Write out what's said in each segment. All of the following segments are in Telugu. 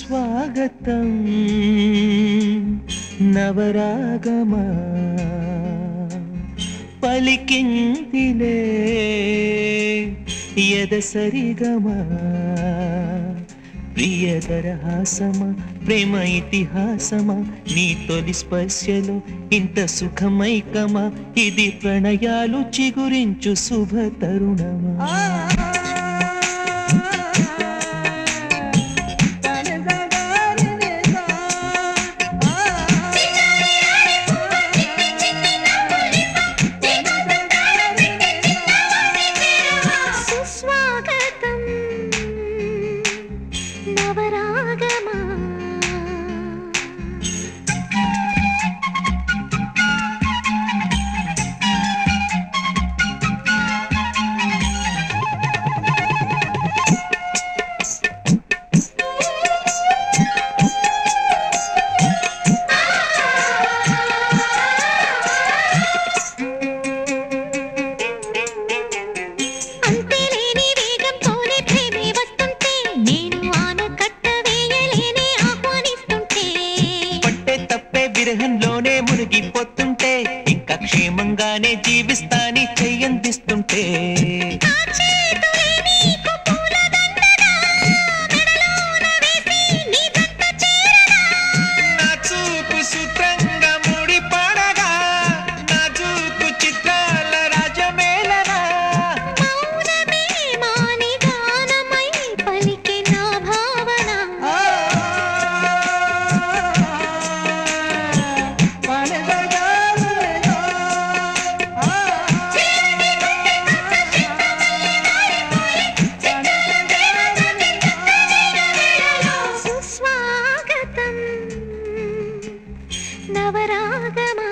సుస్వాగతం నవరాగమా పలికిందిలే యదసరిగమా ప్రియదరహాసమా ప్రేమ ఇతిహాసమా నీ తొలి స్పర్శలో ఇంత సుఖమైకమా ఇది ప్రణయాలు చిగురించు శుభ తరుణమా విరహంలోనే మునిగిపోతుంటే ఇంకా క్షేమంగానే జీవిస్తాని చెయ్యందిస్తుంటే నా చూపు సూత్రంగా ముడి పడగా నా చూపు చిత్రాల రాజమేళనా నవరాగమా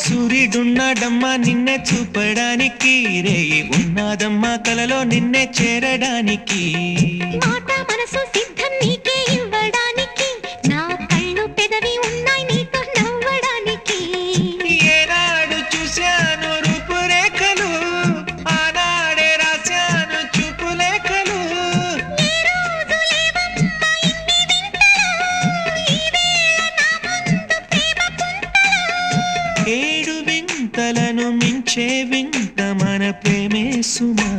సూర్యుడున్నాడమ్మా నిన్నే చూపడానికి రేయి ఉన్నాదమ్మా కలలో నిన్నే చేరడానికి మాట మనసు సిద్ధం నీకే ఇవ్వడానికి నా కళ్ళు పెదవి ఉన్నాయి నీతో నవ్వడానికి ఏనాడు చూశాను రూపురేఖలు ఆనాడే రాశాను చూపులేఖలు ఈ రోజు లేవమ్మా ఇన్ని వింతలు ఈ వేళ నా ముందు ప్రేమ పుంతలు ఏడు వింతలను మించే వింత మన ప్రేమే సుమా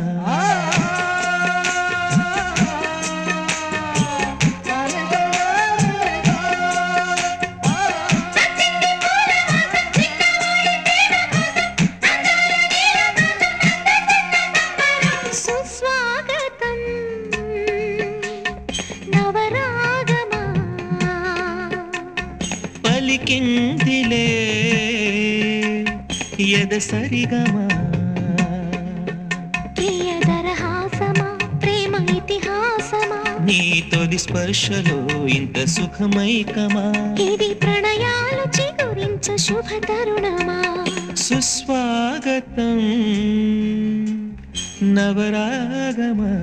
సుస్వాగతం నవరాగమా పలికిందిలే యదసరిగమా ప్రియదరహాసమా ప్రేమ ఇతిహాసమా నీ తొలి స్పర్శలో ఇంత సుఖమైకమా ఇది ప్రణయాలు చిగురించు శుభ తరుణమా సుస్వాగతం నవరాగమా